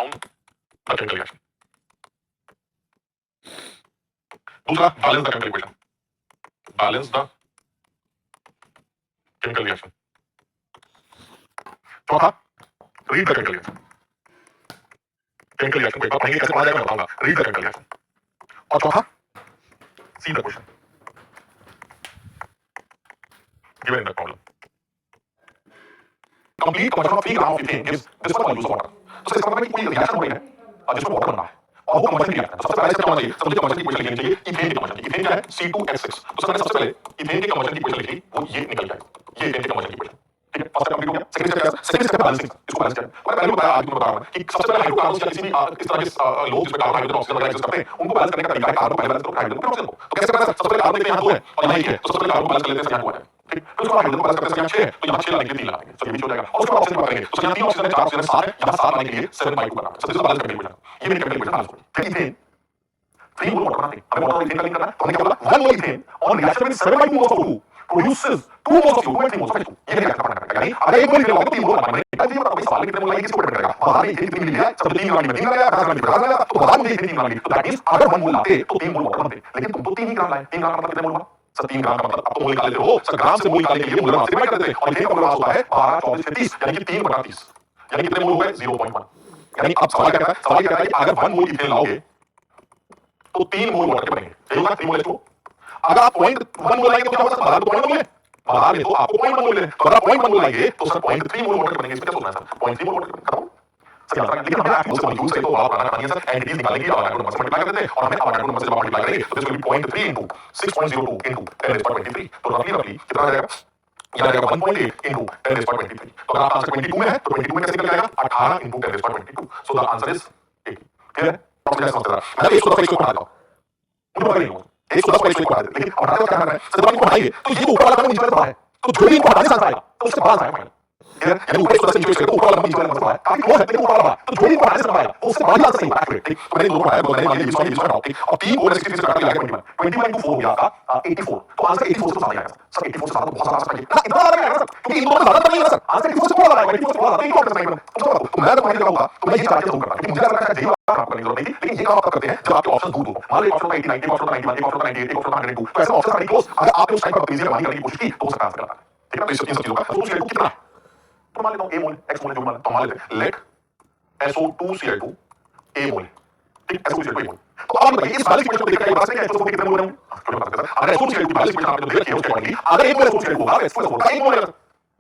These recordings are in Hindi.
perform the chemical reaction. दूसरा balance the chemical equation. Balance the chemical reaction. चौथा read the chemical reaction. chemical reaction को एक बार पढ़ेंगे कैसे पढ़ा जाएगा मैं बताऊंगा. read the chemical reaction. और चौथा see the question given in the problem. Complete conversion of 3 gram of ethane gives this much molecules of water. तो इसका मतलब है कि कोई रिएक्शन हो रही है और जिसमें वाटर बनना है और वो कंबशन की रिएक्शन है. सबसे पहले स्टेप क्या होना चाहिए? सबसे कंबशन की इक्वेशन लिखनी चाहिए इथेन की कंबशन की. इथेन क्या है? C2H6. तो सबसे पहले इथेन की कंबशन की इक्वेशन लिखी वो ये निकल जाएगा. ये इथेन की कंबशन की इक्वेशन. ठीक है, फर्स्ट स्टेप कंप्लीट हो गया. सेकंड स्टेप क्या है? Second step balancing. इसको बैलेंस करें. और पहले बताया आज मैं बता रहा हूं कि सबसे पहले हाइड्रोकार्बन या किसी भी इस तरह के लोग जिसमें कार्बन हाइड्रोजन ऑक्सीजन वगैरह एग्जिस्ट करते हैं उनको बैलेंस करने का तरीका है कार्बन पहले बैलेंस करो हाइड्रोजन फिर ऑक्सीजन को. तो कैसे करना है? सबसे पहले कार्बन देखते हैं यहां 2 है और यहां 1 है. तो सबसे पहले कार्बन बैलेंस कर लेते हैं यहां 2 है. ठीक, फिर उसके बाद हाइड्रोजन बैलेंस करते हैं यहां 6 है तो यहां 6 लाने के लिए 3 लाएंगे. चलिए भी हो जाएगा. और उसके बाद ऑक्सीजन बात करेंगे तो यहां 3 ऑक्सीजन है 4 ऑक्सीजन है 7 है यहां 7 लाने के लिए 7/2 करना है. सबसे पहले बैलेंस करके इक्वेशन ये मेरी केमिकल इक्वेशन बैलेंस करो. फिर इथेन 3 मोल वाटर बनाते हैं. हमें वाटर और इथेन का लिंक करना है तो हमने क्या बोला 1 mole ethane on reaction with 7/2 moles of O2 produces 2 moles of CO2 3 moles of H2. ये रिएक्शन करना है. यानी अगर 1 मोल इथेन लगाओ तो 3 मोल बनाएंगे. अब ये बताओ सवाल कितने मोल लाएंगे किसको डिपेंड करेगा. बाजार में इथेन कितनी मिली है सब 3 ग्राम में 3 लगाया 50 ग्राम में 50 लगाया तो बाजार में इथेन 3 ग्राम मिली. तो दैट मींस अगर 1 मोल लाते तो 3 मोल वाटर बनते. लेकिन तुम तो 3 ही ग्राम लाए. 3 ग्राम का मतलब कितने मोल हुआ? सर 3 ग्राम का मतलब अब तो मोल निकाल लेते हो. सर ग्राम से मोल निकालने के लिए मोल से डिवाइड करते हैं और इथेन का मोल होता है 12 24 36 यानी कि 3/30 यानी कितने मोल हो गए 0.1. यानी अब सवाल क्या कहता है? सवाल ये कहता है कि अगर 1 मोल इथेन लाओगे तो 3 मोल वाटर के बनेंगे. सही होगा 3 मोल H2. अगर आप 0.1 मोल लाएंगे तो क्या होगा सर? बाजार में 0.1 मोल है. बाजार में तो आपको 0.1 मोल है. तो अगर आप 0.1 मोल लाएंगे तो सर 0.3 मोल वाटर के बनेंगे. इसमें क्या सोचना है सर? 0.3 मोल वाटर खत्म. सही बात है. लेकिन हमें एक्चुअल से मॉलिक्यूल्स से तो आप बनाना नहीं है सर. एंटिटीज निकालेंगे और एटॉमिक नंबर से मल्टीप्लाई कर देते हैं और हमें एटॉमिक नंबर से जब मल्टीप्लाई करेंगे तो this will be 0.3 into 6.02 into 10^23. तो रफली कितना आ जाएगा? ये आ जाएगा 1.8 into 10^23. तो अगर आप आंसर 22 में है तो 22 में कैसे निकल जाएगा? 18 into 10^22. So the answer is 80. Clear है? प्रॉब्लम समझ रहा है. मैं 110 पर 1 को हटा दूंगा. मुझे पता नहीं होगा 110 पर 1 को हटा दे. लेकिन हटाने का क्या करना है? सर जब आप इनको हटाएंगे तो ये ऊपर वाला नंबर नीचे वाला बड़ा है. तो जो भी इनको हटाने से आंसर आएगा तो उससे बड़ा आंसर आएगा. यानी ऊपर 110 से नीचे करें तो ऊपर वाला नंबर नीचे वाला नंबर बड़ा है. काफी क्लोज है लेकिन ऊपर वाला बड़ा. तो जो भी इनको हटाने से आएगा तो उससे बड़ा ही आंसर नहीं होगा. एक्यूरेट. ठीक. तो मैंने दोनों पढ़ाया मैंने मान लिया 20 हटाओ. ठीक. और 3 को 63 से काट के आ गया 21. 21 into 4 हो गया आपका 84. तो आंसर 84 से सामने आएगा. सर 84 से ज्यादा बहुत ज्यादा आंसर है. ना इतना ज्यादा नहीं आएगा सर क्योंकि इन दोनों में ज्यादा नहीं है सर. आंसर 84 से बहुत ज्यादा आएगा. 84 से बहुत ज्यादा. इनको करना है. तो मैं जब पढ़ने लगा तो मैं ये चार्ट जरूर करता क्योंकि मुझे लगता है कि आपको करने की जरूरत नहीं थी. लेकिन ये काम आप करते हैं जब आपके ऑप्शन दूर हो. मान लो ऑप्शन 80 90 ऑप्शन 91 एक ऑप्शन 98 एक ऑप्शन 102. तो ऐसे ऑप्शन सारे क्लोज. अगर आपने उस टाइम पर इजी लगाने की कोशिश की तो हो सकता है आंसर गलत. ठीक है. तो इस तीन चीजों का सोच लेको कितना तो मान लेता हूं a मोल x मोल जो मान तो मान लेते हैं लेट SO2Cl2 a मोल. ठीक. SO2Cl2 a मोल. तो अब बताइए इस बैलेंस इक्वेशन को देखकर ये बात है कि SO2 कितने मोल होंगे? अगर SO2Cl2 बैलेंस इक्वेशन आपने देखी है उसके अकॉर्डिंगली अगर 1 मोल SO2Cl2 होगा तो SO2 होगा 1 मोल.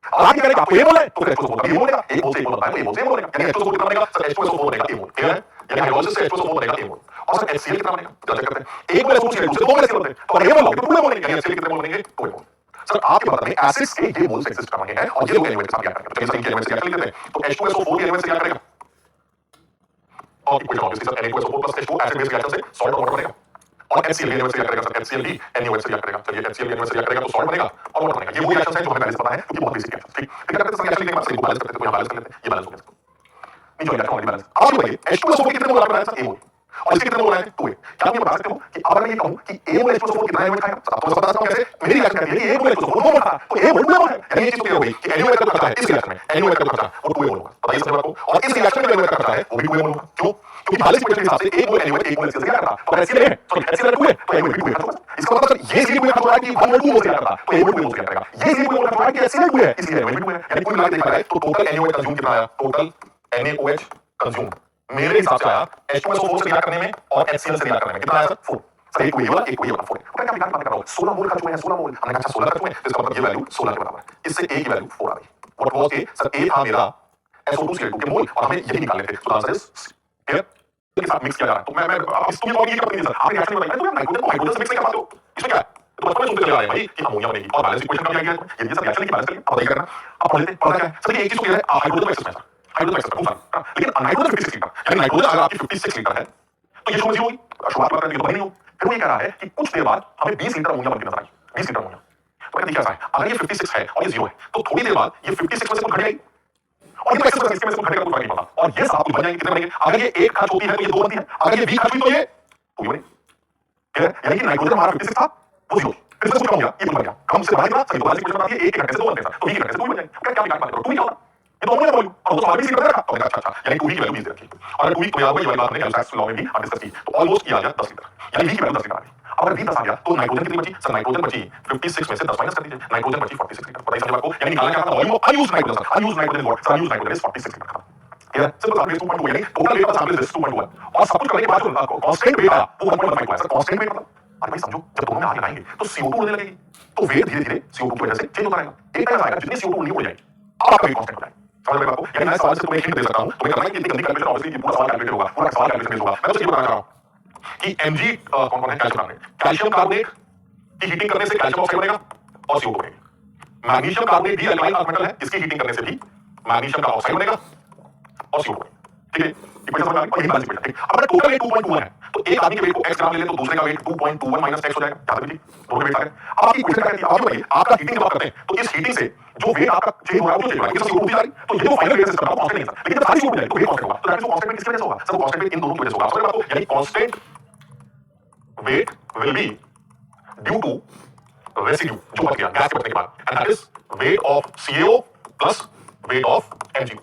और आगे करेगा आपको a मोल है तो फिर SO2 होगा b मोल. 1 मोल से 1 मोल बनता है तो a मोल से 1 मोल बनेगा. यानी H2SO कितना बनेगा? सर H2SO4 बनेगा a मोल. ठीक है. यानी हाइड्रोलिसिस से H2SO4 बनेगा a मोल. और सर HCl कितना बनेगा? चलो चेक करते हैं. 1 मोल SO2Cl2 से 2 मोल HCl बनते हैं. तो अगर a मोल लाओगे तो 2 मोल बनेंगे. यानी HCl कितने मोल बनेंगे? 2 मोल. सर आपके पता नहीं एसिड्स के ये मोल्स एक्सिस्ट कर रहे हैं और ये लोग एलिमेंट्स क्या करेंगे? तो इनके एलिमेंट्स क्या कर लेते हैं? तो H2SO4 के एलिमेंट्स क्या करेगा? और equation obviously sir NaOH4 + H2 acid base reaction से सॉल्ट वाटर बनेगा. और HCl एलिमेंट्स क्या करेगा? सर HCl भी NaOH से क्या करेगा? चलिए HCl एलिमेंट्स क्या करेगा? तो सॉल्ट बनेगा और वाटर बनेगा. ये वो रिएक्शंस हैं जो हमें पहले से पता है क्योंकि बहुत बेसिक रिएक्शन. ठीक. लेकिन अगर सर रिएक्शन लेंगे बात से बैलेंस करते हैं तो यहां बैलेंस कर लेते हैं. ये बैलेंस हो गया. नहीं जो रिएक्शन ऑलरेडी बैलेंस. अब बताइए H2SO4 कितने मोल आपने बनाया सर? a मोल. और इसके कितने मोल आए? 2 है. क्या मैं बता सकता हूं कि अगर मैं ये कहूं कि a मोल H2SO4 कितना एलिमेंट खाएगा? तो आपको बता सकता हूं कैसे? मेरी रिएक्शन कहती है कि a मोल H2SO4 2 मोल था तो a मोल 2 मोल है. यानी ये चीज क्लियर हो गई कि NaOH का जो खर्चा है इस रिएक्शन में NaOH का जो खर्चा वो 2 मोल होगा. बताइए सर आपको. और इस रिएक्शन में NaOH का खर्चा है वो भी 2 मोल होगा. क्यों? क्योंकि बैलेंस इक्वेशन के हिसाब से 1 मोल NaOH 1 मोल HCl से क्या करता? तो अगर HCl है सॉरी HCl 2 है तो NaOH भी 2 है. इसका मतलब सर ये इसीलिए 2 खर्च हो रहा है कि 1 मोल 2 मोल से क्या करता? तो a मोल 2 मोल से क्या करेगा? ये इसीलिए 2 मोल खर्च हो रहा है कि HCl 2 है इसलिए NaOH भी 2 है. यानी कुल मिलाकर देखा जाए तो टोटल NaOH कंज्यूम कितना आया? टोटल NaOH कंज्यूम मेरे हिसाब से आया H2SO4 से रिएक्ट करने में और HCl से रिएक्ट करने में कितना आया सर? 4. सर एक ये वाला 4 है. तो क्या निकाल बात कर रहा हूं 16 मोल खर्च हुए हैं 16 मोल. हमने कहा 16 खर्च हुए तो इसका मतलब ये वैल्यू 16 के बराबर है. इससे a की वैल्यू 4 आ गई. What was a? Sir a था मेरा SO2Cl2 के मोल और हमें यही निकालने थे. तो आंसर इज क्लियर. के साथ मिक्स किया जा रहा है. तो मैं अब इस तुम्हें लॉग ये कर नहीं सर. आप रिएक्शन में बताइए तो नाइट्रोजन को हाइड्रोजन से मिक्स नहीं कर पाते हो. इसमें क्या है? तो बचपन में सुनते चले आ रहे हैं भाई कि अमोनिया बनेगी और बैलेंस इक्वेशन का क्या है? ये सब रिएक्शन की बैलेंस करिए. अब बताइए करना. अब पढ़ लेते हैं. पढ़ना क्या है? सर ये एक चीज तो क्लियर है हाइड्रोजन एक्सेस में सर. हाइड्रोजन एक्सेस में लेकिन नाइट्रोजन 56 लीटर. यानी नाइट्रोजन अगर आपकी 56 लीटर है तो ये शुरू में होगी. शुरुआत करने की तो नहीं हो. फिर वो ये कह रहा है कि कुछ देर बाद हमें 20 लीटर अमोनिया बनकर नजर आई. 20 लीटर अमोनिया. तो देखिए ऐसा है अगर ये 56 है और ये 0 है तो थोड़ी देर बाद ये 56 में से कुछ घट जाएगी और ये एक्सेस इसके में से कुछ घटेगा कुछ फर्क नहीं पड़ता. और ये साथ कुछ बन जाएंगे कितने बनेंगे? अगर ये 1 खर्च होती है तो ये 2 बनती है. अगर ये 20 खर्च हुई तो ये 2 बनेगी. यानी कि नाइट्रोजन हमारा 56 था वो 0 फिर से कुछ कम हो गया ये कुछ बन गया. कम से बाहर निकला सही. तो बैलेंस इक्वेशन आती है 1 के घंटे से 2 बनते हैं. तो 2 के घंटे से 2 बन जाएंगे. क्या निकाल पाते हो? 2 ही होगा. ये तो हमने वॉल्यूम और वो तो आगे भी कर रखा तो मैंने कहा अच्छा यानी 2v की वैल्यू 20 दे रखी और अगर 2v को याद हुआ ये वाली बात हमने एल्साइस लॉ में भी डिस्कस की तो ऑलमोस्ट किया गया 10 लीटर यानी v की वैल्यू 10 लीटर आ गई। अब अगर v 10 आ गया तो नाइट्रोजन कितनी बची सर नाइट्रोजन बची 56 में से 10 माइनस कर दीजिए नाइट्रोजन बची 46 लीटर बताइए समझ आपको यानी निकालना क्या था volume of unused nitrogen sir unused nitrogen what sir unused nitrogen is 46 litre था ठीक है सिंपल बात 2.2 यानी टोटल वेट का सैंपल इज 2.1 और सब कुछ करने के बाद जो कांस्टेंट वेट आया वो 1.15 सर कांस्टेंट वेट मतलब अरे भाई समझो जब दोनों में आगे लाएंगे तो CO2 उड़ने लगेगी तो वेट धीरे-धीरे CO2 की वजह से चेंज होता रहेगा एक टाइम आएगा जितनी CO2 उड़नी उड़ जाएगी अब आपका वेट कांस्टेंट हो जाएगा समझ में आपको यानी मैं सवाल से तुम्हें एक हिंट दे सकता हूं तुम्हें करना है कि इतनी गंदी कैलकुलेशन ऑब्वियसली पूरा सवाल कैलकुलेट होगा पूरा सवाल कैलकुलेशन होगा मैं तो ये बताना चाह रहा हूं कि Mg कौन कौन है कैल्शियम कार्बोनेट की हीटिंग करने से कैल्शियम ऑक्साइड बनेगा और CO2 बनेगा मैग्नीशियम कार्बोनेट भी एल्कालाइन अर्थ मेटल है इसकी हीटिंग करने से भी मैग्नीशियम का ऑक्साइड बनेगा और CO2 बनेगा ठीक है ये पहले समझ में आ गया और यही बैलेंस इक्वेशन ठीक अब अगर टोटल वेट 2.21 है तो एक आदमी के वेट को x ग्राम ले ले तो दूसरे का वेट 2.21 माइनस x हो जाएगा याद रखिए दोनों के वेट आ गए अब आपकी इक्वेशन क्या कहती है आप बताइए आपका हीटिंग की बात करते हैं तो इस हीटिंग से जो वेट आपका चेंज हो रहा है वो चेंज हो रहा है इससे CO2 भी जा रही तो ये जो फाइनल वेट सिस्टम है वो कांस्टेंट नहीं है लेकिन जब सारी CO2 जाएगी तो वेट कांस्टेंट होगा तो दैट इज कांस्टेंट वेट किसकी वजह से होगा सर वो कांस्टेंट वेट इन दोनों की वजह से होगा समझ में आपको यानी constant weight will be due to residue जो बच गया गैस के बचने के बाद and that is weight of CaO plus weight of Mg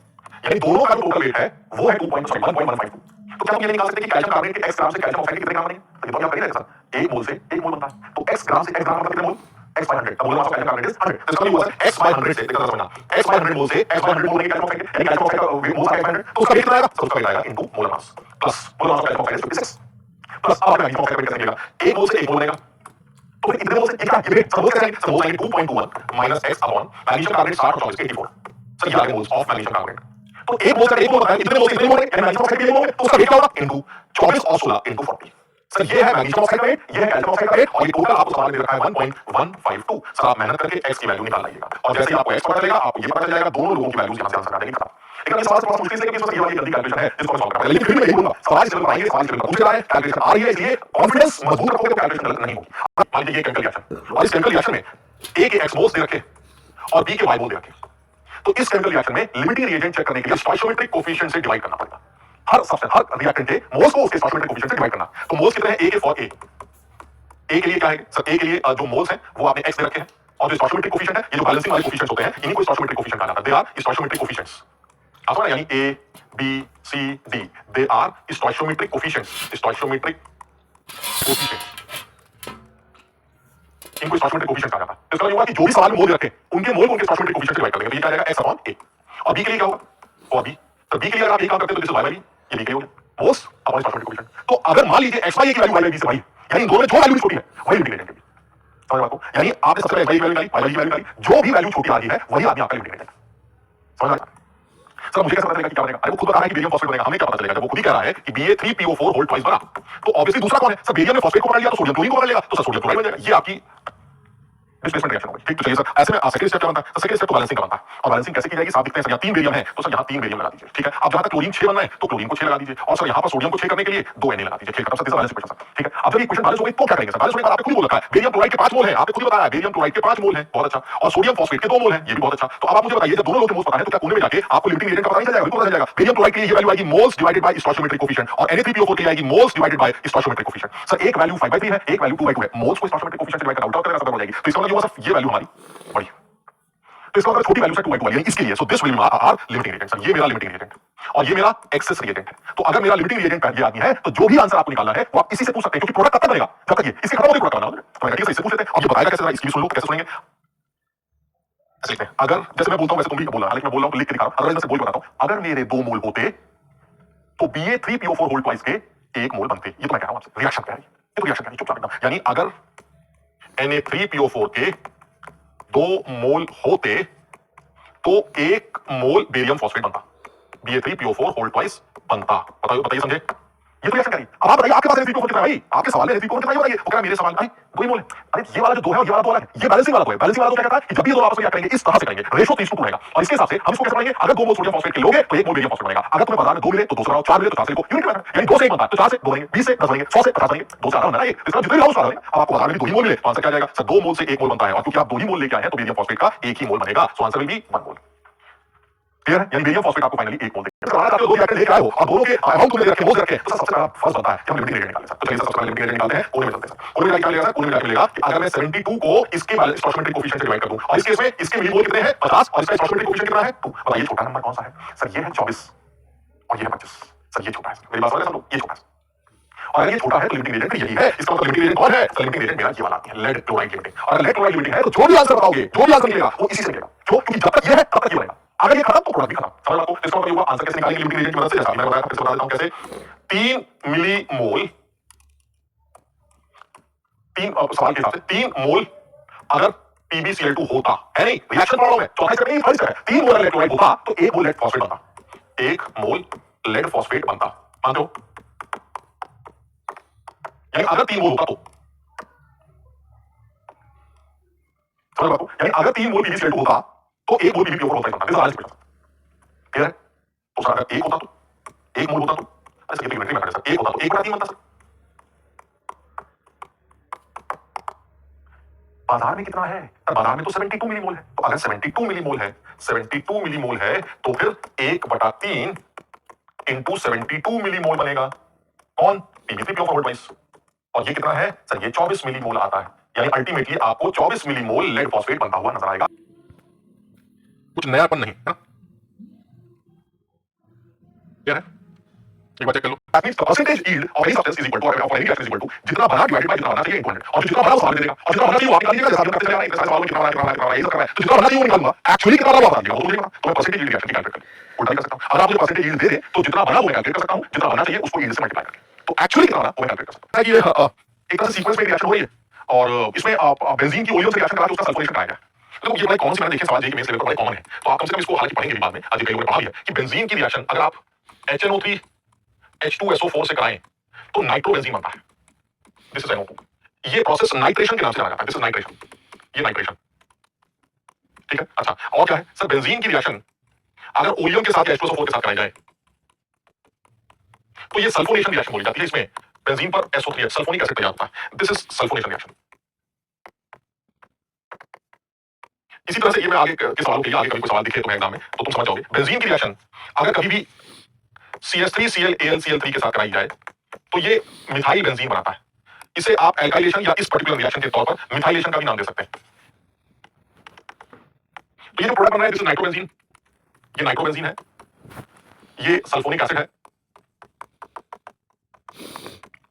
यानी दोनों का जो टोटल वेट है वो है 1.152 तो क्या हम ये निकाल सकते हैं कि कैल्शियम कार्बोनेट के x ग्राम से कैल्शियम ऑक्साइड के कितने ग्राम बनेंगे तो ये तो आप करेंगे सर 1 मोल से 1 मोल बनता है तो x ग्राम से x ग्राम मतलब कितने मोल x by 100 अब mole mass of calcium carbonate is 100 तो इसका मतलब हुआ सर x by 100 से देखना समझना x by 100 मोल से x by 100 मोल बनेंगे कैल्शियम ऑक्साइड यानी कैल्शियम ऑक्साइड का वेट मोल आ गया 500 तो उसका वेट कितना आएगा तो उसका वेट आएगा into mole mass plus mole mass of calcium oxide is 56 plus अब मैग्नीशियम ऑक्साइड कैसे निकलेगा 1 मोल से 1 मोल बनेगा तो फिर इतने मोल से क्या ये वेट समझ कैसे समझ आएंगे 2.21 minus x upon magnesium carbonate 60 और 84 सर ये आ गए मोल्स ऑफ मैग्नीशियम कार्बोनेट तो एक मोल से एक मोल बताया इतने मोल से इतने मोल है मैग्नीशियम ऑक्साइड के लिए मोल है तो उसका वेट क्या होगा इनटू 24 और 16 इनटू 40 सर ये है मैग्नीशियम ऑक्साइड का वेट ये है कैल्शियम ऑक्साइड का वेट और ये टोटल आपको सवाल में दे रखा है 1.152 सर आप मेहनत करके x की वैल्यू निकाल लाइएगा और जैसे ही आपको x पता चलेगा आपको ये पता चल जाएगा दोनों लोगों की वैल्यूज यहां से आंसर आ जाएंगे खत्म लेकिन इस सवाल से थोड़ा मुश्किल से कि इसमें ये वाली गलती कैलकुलेशन है जिसको मैं सॉल्व करना है लेकिन फिर भी मैं यही बोलूंगा सवाल चल पाएंगे सवाल चल पूछ रहा है कैलकुलेशन आ रही है इसलिए कॉन्फिडेंस मजबूत रखोगे तो कैलकुलेशन गलत नहीं होगी मान लीजिए ये केमिकल रिएक्शन और इस केमिकल रिएक्शन में a के x मोल्स दे रखे और b के y मोल दे रखे तो इस केमिकल रिएक्शन में लिमिटिंग रिएजेंट चेक करने के लिए स्टोइचियोमेट्रिक कोएफिशिएंट से डिवाइड करना पड़ेगा हर सब्सटेंस हर रिएक्टेंट के मोल्स को उसके स्टोइचियोमेट्रिक कोएफिशिएंट से डिवाइड करना तो मोल्स कितने हैं a के फॉर a के लिए क्या है सर a के लिए जो मोल्स हैं वो आपने x दे रखे हैं और जो स्टोइचियोमेट्रिक कोएफिशिएंट है ये जो बैलेंसिंग वाले कोएफिशिएंट्स होते हैं इन्हीं को स्टोइचियोमेट्रिक कोएफिशिएंट कहा जाता है दे आर स्टोइचियोमेट्रिक कोएफिशिएंट्स आप समझ यानी a b c d they are stoichiometric coefficients stoichiometric coefficients इनको स्टोइचियोमेट्रिक कोएफिशिएंट कहा जाता है इसका मतलब ये हुआ कि जो भी सवाल में मोल रखे उनके मोल को उनके स्टोइचियोमेट्रिक कोएफिशिएंट से डिवाइड कर देंगे तो ये क्या जाएगा x अपॉन a और b के लिए क्या होगा और b तो b के लिए अगर आप ये काम करते हो तो this is y by b ये b के लिए हो गया मोल्स अपॉन स्टोइचियोमेट्रिक कोएफिशिएंट तो अगर मान लीजिए x by a की वैल्यू y by b से बड़ी यानी इन दोनों में जो वैल्यू छोटी है वही लिमिटिंग रेंज है समझ आपको यानी आपने सबसे पहले x by की वैल्यू निकाली y by की वैल्यू निकाली जो भी वैल्यू छोटी आ रही है वही आदमी आपका लिमिटिंग रेंज है समझ आया सर मुझे कैसे पता चलेगा कि क्या बनेगा अरे वो खुद बता रहा है कि बेरियम फॉस्फेट बनेगा हमें क्या पता चलेगा जब वो खुद ही कह रहा है कि Ba3PO4 होल ट्वाइस बना तो ऑब्वियसली दूसरा कौन है सर बेरियम ने फॉस्फेट को बना लिया तो सोडियम क्लोरीन को बना लेगा तो सर सोडियम क्लोराइड बन जाएगा ये आपकी डिस्प्लेसमेंट रिएक्शन होगी ठीक तो चलिए सर ऐसे में सेकंड स्टेप क्या बनता है तो सेकंड स्टेप तो बैलेंसिंग का बनता है और बैलेंसिंग कैसे की जाएगी साफ दिखते हैं सर यहाँ 3 बेरियम है तो सर यहाँ 3 बेरियम लगा दीजिए ठीक है अब जहां तक क्लोरीन 6 बनना है तो क्लोरीन को 6 लगा दीजिए और सर यहाँ पर सोडियम को 6 करने के लिए 2 Na लगा दीजिए ठीक है खत्म बैलेंस इक्वेशन सर ठीक है अब जब इक्वेशन बैलेंस हो गई तो क्या करेंगे सर बैलेंस होने के बाद आपने खुद ही बोल रखा है बेरियम क्लोराइड के 5 मोल है आपने खुद ही बताया बेरियम क्लोराइड के 5 मोल है बहुत अच्छा और सोडियम फॉस्फेट के 2 मोल है ये भी बहुत अच्छा तो अब आप मुझे बताइए जब दोनों लोगों के मोल्स पता है तो क्या कोने में जाके आपको लिमिटिंग एजेंट का पता नहीं चल जाएगा बिल्कुल पता चल जाएगा बेरियम क्लोराइड के लिए ये वैल्यू आएगी moles divided by stoichiometric coefficient और Na3PO4 के लिए आएगी moles divided by stoichiometric coefficient sir एक वैल्यू 5/3 है एक वैल्यू 2/2 है मोल्स को स्टोइचियोमेट्रिक कोएफिशिएंट से डिवाइड करना आउट करेगा खत्म हो जाएगी तो इसका मतलब ये हुआ सर ये वैल्यू हमारी बड़ी तो इसका मतलब छोटी वैल्यू से 2/2 यानी इसके लिए so this will are limiting reagent sir ये मेरा लिमिटिंग रिएजेंट और ये मेरा एक्सेस रिएजेंट है तो अगर मेरा लिमिटिंग रिएजेंट ये आदमी है तो जो भी आंसर आपको निकालना है वो आप इसी से पूछ सकते हैं क्योंकि प्रोडक्ट कब तक बनेगा जब तक ये इसके खत्म होने प्रोडक्ट बनाना तो मैं ठीक है इससे पूछ लेते हैं अब ये बताएगा कैसे इसकी सुन लो कैसे सुनेंगे ऐसे लिखते हैं अगर जैसे मैं बोलता हूं वैसे तुम भी बोलना हालांकि मैं बोल रहा हूं लिख के दिखा रहा हूं अगर मैं बोल बताता हूं अगर मेरे 2 मोल होते तो Ba3PO4 होल ट्वाइस के 1 मोल बनते ये तो मैं कह रहा हूं आपसे रिएक्शन कह रही है ये तो रिएक्शन कह रही है चुपचाप एकदम यानी अगर Na3PO4 के 2 मोल होते तो 1 मोल बेरियम फॉस्फेट बनता Ba3PO4 होल ट्वाइस बनता बताइए समझे ये तो रिएक्शन करी अब आप बताइए आपके पास Na3PO4 कितना है भाई आपके सवाल में Na3PO4 कितना है बताइए वो कह रहा मेरे सवाल में 2 ही मोल है अरे ये वाला जो 2 है और ये वाला 2 अलग है ये बैलेंसिंग वाला 2 है बैलेंसिंग वाला 2 क्या कहता है कि जब भी ये दोनों आपस में क्या करेंगे इस तरह से करेंगे रेशो 3:2 रहेगा और इसके हिसाब से हम इसको कैसे बनाएंगे अगर 2 मोल सोडियम फॉस्फेट के लोगे तो 1 मोल बेरियम फॉस्फेट बनेगा अगर तुम्हें बाजार में 2 मिले तो 2 से बनाओ 4 मिले तो 4 से लिखो यूनिट मैटर यानी 2 से 1 बनता है तो 4 से 2 बनेंगे 20 से 10 बनेंगे 100 से 50 बनेंगे 2 से 8 बनना है इसका जितने लाओ सारा अब आपको बाजार में 2 ही मोल मिले तो आंसर क्या जाएगा सर 2 मोल से 1 मोल बनता है और क्योंकि आप 2 ही मोल लेके आए हैं तो बेरियम फॉस्फेट का 1 ही मोल बनेगा so answer will be 1 mole clear है? यानी बेरियम फॉस्फेट आपको फाइनली 1 मोल देगा। बनाना चाहते हो 2 रिएक्टेंट लेके आए हो और दोनों के अमाउंट तुमने रखे मोल्स रखे, तो सबसे पहला फर्ज बनता है कि हम लिमिटिंग रेशियो निकालें सर। तो चलिए सबसे पहले लिमिटिंग रेशियो निकालते हैं। कोने में चलते हैं सर। कोने में क्या मिलेगा सर? कोने में क्या मिलेगा कि अगर मैं 72 को इसके स्टोइकोमेट्रिक कोएफिशिएंट से डिवाइड कर दूं और इस केस में इसके मिलीमोल कितने हैं 50 और इसका स्टोइकोमेट्रिक कोएफिशिएंट कितना है 2। बताइए छोटा नंबर कौन सा है सर? ये है 24 और ये है 25। सर ये छोटा है, मेरी बात समझ रहे हैं सब लोग? ये छोटा है और अगर ये छोटा है तो लिमिटिंग रेशियो यही है। इसका मतलब लिमिटिंग रेशियो कौन है? तो लिमिटिंग रेशियो मेरा ये वाला है, लेड क्लोराइड लिमिटिंग। और लेड क्लोराइड लिमिटिंग है तो जो भी आंसर बताओगे, जो भी आंसर मिलेगा वो इसी से मिलेगा, जो क्योंकि जब तक ये है तब तक ये बनेगा। अगर ये खत्म तो प्रोडक्ट भी खत्म। समझ आपको? इसका मतलब ये हुआ आंसर कैसे निकालेंगे लिमिटिंग रेशियो की मदद से? जैसा मैंने बताया था, फिर से बता देता हूं कैसे। 3 मिलीमोल, 3 सवाल के हिसाब से 3 मोल अगर PbCl2 होता है, नहीं रिएक्शन प्रॉब्लम है, चौथा स्टेप नहीं, थर्ड स्टेप है। 3 मोल लेड क्लोराइड होता तो 1 मोल लेड फॉस्फेट बनता, 1 मोल लेड फॉस्फेट बनता। मानते हो? यानी अगर 3 मोल होता तो, समझ बात को? यानी अगर 3 मोल PbCl2 होता तो 1 मोल PbPO4 बनता। This is question. क्लियर है? तो सर अगर 1 होता तो 1 मोल होता तो, अरे सर ये तो यूनिटरी मेथड है सर। 1 होता तो 1 बटा 3 बनता सर। बाजार में कितना है? बाजार में तो 72 मिलीमोल है। तो अगर 72 मिलीमोल है, 72 मिलीमोल है तो फिर 1/3 इंटू 72 मिलीमोल बनेगा कौन? PbPO4 22। और ये कितना है सर? ये 24 मिलीमोल आता है। यानी अल्टीमेटली आपको 24 मिलीमोल लेड फॉस्फेट बनता हुआ नजर आएगा। कुछ नयापन नहीं है ना? क्या है? एक बार चेक कर लो। That means the percentage yield of any substance is equal to, of any reaction is equal to जितना बना divided by जितना बनना चाहिए into 100। और जो जितना बना वो सामने देगा और जितना बनना चाहिए वो आप निकालिएगा। जैसा हम करते चले आ रहे हैं, इतने सारे सवालों में कितना बना ये सब कर रहा है, तो जितना बनना चाहिए वो निकालूंगा। एक्चुअली कितना बना वो बता दीजिएगा, वो तो मुझे पता। तो मैं परसेंटेज यील्ड रिएक्शन की कैलकुलेट कर उल्टा कर सकता हूं। अगर आप मुझे परसेंटेज यील्ड दे दें तो जितना बना वो मैं कैलकुलेट कर सकता हूं, जितना बनना चाहिए उसको यील्ड से मल्टीप्लाई करके। तो एक्चुअली कितना बना वो मैं कैलकुलेट कर सकता हूं। ये एक तरह से सीक्वेंस में रिएक्शन हो रही है और इसमें आप बेंजीन की ओलियन से रिएक्शन करा के उसका सल्फोनेशन कराया गया। तो ये बड़ा कॉमन सी मैंने देखे सवाल जी के मेंस लेवल पर बड़े कॉमन है। तो आप कम से कम इसको हालांकि पढ़ेंगे भी बाद में, आज कई लोगों ने पढ़ा भी है कि बेंजीन की रिएक्शन अगर आप HNO3 H2SO4 से कराएं तो नाइट्रोबेंजीन बनता है। This is NO2। ये प्रोसेस नाइट्रेशन के नाम से जाना जाता है। दिस इज नाइट्रेशन, ये नाइट्रेशन। ठीक है? अच्छा, और क्या है सर? बेंजीन की रिएक्शन अगर ओलियम के साथ H2SO4 के साथ कराई जाए तो ये सल्फोनेशन रिएक्शन बोली जाती है। इसमें बेंजीन पर SO3 है, सल्फोनिक एसिड तैयार होता है। This is sulphonation reaction. इसी तरह से ये मैं आगे के सवालों के लिए आगे कभी कोई सवाल दिखे तो एग्जाम में तो तुम समझ जाओगे। बेंजीन की रिएक्शन अगर कभी भी CH3Cl AlCl3 के साथ कराई जाए तो ये मिथाइल बेंजीन बनाता है। इसे आप एल्काइलेशन या इस पर्टिकुलर रिएक्शन के तौर पर मिथाइलेशन का भी नाम दे सकते हैं। तो ये जो प्रोडक्ट बन रहा है दिस इज नाइट्रोबेंजीन। ये नाइट्रोबेंजीन है, ये सल्फोनिक एसिड है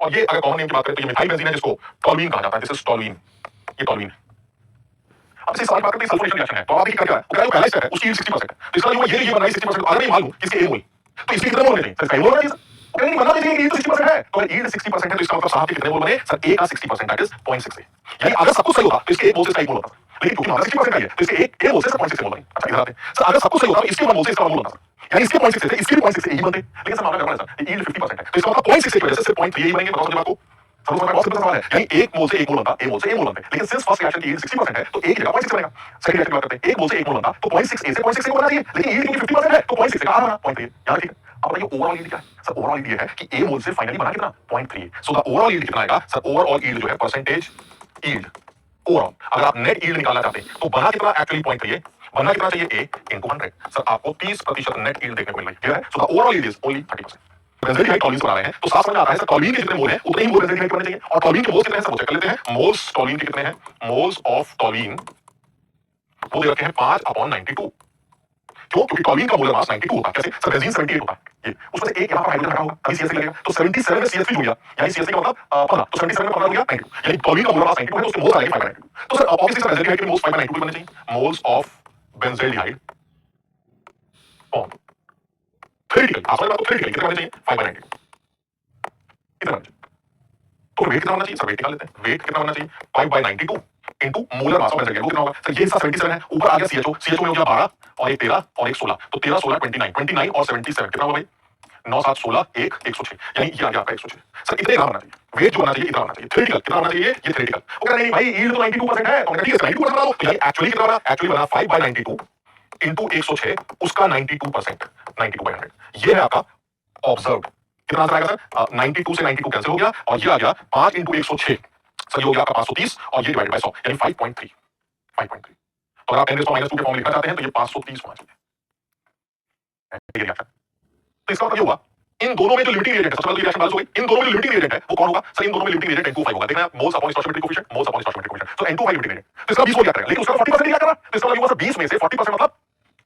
और ये अगर कॉमन नेम की बात करें तो ये मिथाइल बेंजीन है जिसको टॉलुइन कहा जाता है। दिस इज टॉलुइन, ये टॉलुइन है। अब इसे सवाल बात करते हैं सल्फोनेशन रिएक्शन है तो आप देखिए क्या है, वो जो पहला स्टेप है उसकी 60% है। तो इसका मतलब ये बना है 60%। अगर मैं मालूम इसके ए मोल तो इसके कितने मोल होने चाहिए सर? कई मोल होने चाहिए सर। नहीं बनना चाहिए, यील्ड तो 60% है। तो अगर यील्ड 60% है तो इसका मतलब साहब के कितने मोल बने सर? ए का 60% दैट इज 0.6। यानी अगर सब कुछ सही होता तो इसके एक मोल से इसका एक मोल होता, लेकिन क्योंकि हमारा 60% का है तो इसके एक मोल से 0.6 मोल बने। अच्छा इधर आते हैं सर, अगर सब कुछ सही होता तो इसके मोल से इसका मोल होता सर। यानी इसके 0.6 से इसके भी 0.6 से यही बनते, लेकिन सर मामला गड़बड़ है सर। यील्ड 50% है तो इसका मतलब 0.6 की वजह से सिर्फ 0.3 यही बनेंगे। बताओ मुझे बात को। समझ में? बहुत सिंपल सवाल है। यानी एक मोल से एक मोल बनता, एक मोल से एक मोल बनते, लेकिन सिंस फर्स्ट रिएक्शन की यील्ड 60% है तो एक जगह 0.6 बनेगा। सेकंड रिएक्शन की बात करते हैं, एक मोल से एक मोल बनता तो 0.6 ए से 0.6 बनना चाहिए, लेकिन यील्ड क्योंकि 50% है तो 0.6 से कहां बना? 0.3। याद रखिए। अब बताइए ओवरऑल यील्ड क्या है सर? ओवरऑल यील्ड ये है कि ए मोल से फाइनली बना कितना? 0.3। सो द ओवरऑल यील्ड कितना आएगा सर? ओवरऑल यील्ड जो है परसेंटेज यील्ड ओवरऑल, अगर आप नेट यील्ड निकालना चाहते हैं तो बना कितना एक्चुअली 0.3 है, बनना कितना चाहिए? ए इंटू 100। सर आपको 30% नेट यील्ड देखने को मिल रही है। So the overall yield is only 30%। Benzene hide toluene बना रहे हैं तो साफ समझ आता है सर टॉलुइन के जितने मोल हैं उतने ही मोल बेंजीन हाइड बनने चाहिए। और टॉलुइन के मोल्स कितने हैं सर वो चेक कर लेते हैं। मोल्स टॉलुइन के कितने हैं? मोल्स ऑफ टॉलुइन वो दे रखे हैं 5/92। क्यों? क्योंकि टॉलुइन का मोलर मास 92 होता है। कैसे सर? बेंजीन 78 होता है, ये उसमें से एक यहां पर हाइड्रोजन हटा होगा तभी CH3 लगेगा। तो 77 में CH3 जुड़ गया यानी CH3 का मतलब 15, तो 77 में 15 हो गया 92। यानी टॉलुइन का मोलर मास 92 है तो उसके मोल्स आ जाएंगे 5/92। तो सर ऑब्वियसली सर बेंजीन के मोल्स 5/92 बनने चाहिए। Moles of benzene on theoretical, आप समझ बात को, थ्योरेटिकल कितने बनने चाहिए? 5/92 कितना बनना चाहिए? तो वेट कितना होना चाहिए सर? वेट निकाल लेते हैं। वेट कितना होना चाहिए? 5/92 into molar mass of benzene. वो कितना होगा सर? ये हिस्सा 77 है, ऊपर आ गया CHO में हो गया 12 और एक 13 और एक 16, तो 13 16 29 और 77 कितना होगा भाई? 9 7 16 1 106। यानी ये आ गया आपका 106। सर इतने इतना बनना चाहिए, वेट जो बनना चाहिए इतना बनना चाहिए। थ्योरेटिकल कितना बनना चाहिए? ये थ्योरेटिकल। वो कह रहे नहीं भाई यील्ड तो 92% है, तो हमने कहा ठीक है 92% बना दो। तो यानी एक्चुअली कितना बना? एक्चुअली बना 5/92 इनटू 106 उसका 92%, 92/100। ये है आपका ऑब्जर्व्ड। कितना आंसर आएगा सर? 92 से 92 कैंसिल हो गया और ये आ गया 5 × 106। सर ये हो गया आपका 530 और ये डिवाइडेड बाय 100 यानी 5.3। तो अगर आप 10⁻²के फॉर्म में लिखना चाहते हैं तो ये 530 होना चाहिए। रिएक्शन। तो इसका मतलब ये हुआ इन दोनों में जो लिमिटिंग रिएजेंट है, सबसे पहले रिएक्शन बैलेंस हो गई, इन दोनों में जो लिमिटिंग रिएजेंट है वो कौन होगा सर? इन दोनों में लिमिटिंग रिएजेंट N25 होगा। देखना moles upon stoichiometric coefficient, moles upon stoichiometric coefficient. तो N25 लिमिटिंग रिएजेंट, तो इसका 20 मोल रिएक्ट करेगा, लेकिन उसका 40% रिएक्ट कर रहा है, तो इसका मतलब ये हुआ सर 20 में से 40% मतलब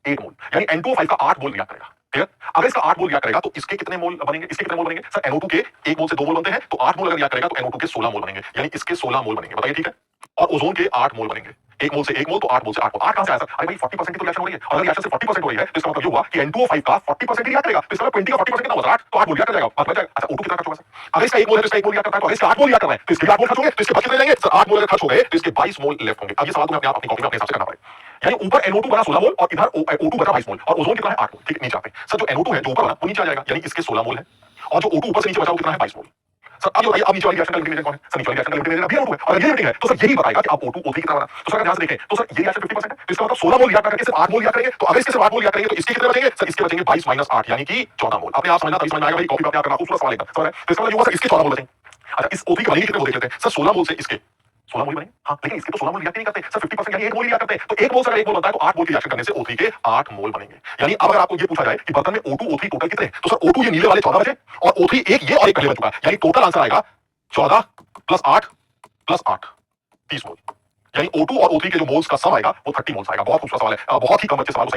8 मोल, यानी N25 का 8 मोल रिएक्ट करेगा। क्लियर? अगर इसका 8 मोल रिएक्ट करेगा तो इसके कितने मोल बनेंगे? इसके कितने मोल बनेंगे सर? NO2 के 1 मोल से 2 मोल बनते हैं, तो 8 मोल अगर रिएक्ट करेगा तो NO2 के 16 मोल बनेंगे, यानी इसके 16 मोल बनेंगे। बताइए ठीक है? और ओजोन के 8 मोल बनेंगे, 1 मोल से 1 मोल तो 8 मोल से 8 मोल। 8 कहां से आया सर? अरे भाई 40% की तो रिएक्शन हो रही है, और अगर रिएक्शन से 40% हो रही है तो इसका मतलब ये हुआ कि N2O5 का 40% ही रिएक्ट करेगा, तो इसका मतलब 20 का 40% कितना होगा? 8, तो 8 मोल रिएक्ट कर जाएगा, बात बच जाएगा। अच्छा O2 कितना खर्च होगा सर? अगर इसका 1 मोल है तो इसका 1 मोल रिएक्ट करता है, तो अगर इसका 8 मोल रिएक्ट कर रहा है तो इसके 8 मोल खर्च होंगे, तो इसके बच कितने जाएंगे सर? 8 मोल अगर खर्च हो गए तो इसके 22 मोल लेफ्ट होंगे। अब ये सवाल तुम्हें अपने आप अपनी कॉपी में अपने हिसाब से करना पड़ेगा। यानी ऊपर NO2 बना 16 मोल और इधर O2 बना 22 मोल, और ओजोन कितना है? 8 मोल। ठीक है, नीचे आते हैं सर। जो NO2 है जो ऊपर बना वो नीचे आ जाएगा, यानी इसके 16 मोल है, और जो O2 ऊपर से नीचे बचा वो कितना है? 22 मोल। सर अब ये बताइए, अब नीचे वाली रिएक्शन का लिमिटिंग रिएजेंट कौन है सर? नीचे वाली रिएक्शन का लिमिटिंग रिएजेंट अभी NO2 है, और अगर ये लिमिटिंग है तो सर यही बताएगा कि आप O2 O3 कितना बना। तो सर अगर ध्यान से देखें तो सर ये रिएक्शन 50% है, तो इसका मतलब 16 मोल रिएक्ट करके सिर्फ 8 मोल रिएक्ट करेंगे, तो अगर इसके सिर्फ 8 मोल रिएक्ट करेंगे तो इसके कितने बचेंगे सर? इसके बचेंगे 22 माइनस 8 यानी कि 14 मोल। अपने आप समझना, तभी समझ में आएगा भाई, कॉपी पे अपने आप करना, खूबसूरत सवाल एकदम समझ रहे हैं? तो इसका मतलब ये हुआ सर इसके 14 मोल बचेंगे। अच्छा इस O3 के बनेंगे कितने मोल देख लेते हैं सर? 16 मोल से इसके 16 मोल बनेंगे, हाँ, लेकिन इसके तो 16 मोल रिएक्ट नहीं करते सर, 50% यानी 1 मोल रिएक्ट करते हैं, तो 1 मोल से अगर 1 मोल बनता है तो 8 मोल की रिएक्शन करने से O3 के 8 मोल बनेंगे। यानी अब अगर आपको ये पूछा जाए कि बर्तन में O2 O3 टोटल कितने, तो सर O2 ये नीले वाले 14 बचे, और O3 एक ये और एक पहले बन चुका है, यानी टोटल आंसर आएगा 14 प्लस 8 प्लस 8 30 मोल। यानी O2 और O3 के जो मोल्स का सम आएगा वो 30 मोल्स आएगा। बहुत खूबसूरत सवाल है, बहुत ही कम बच्चे सवाल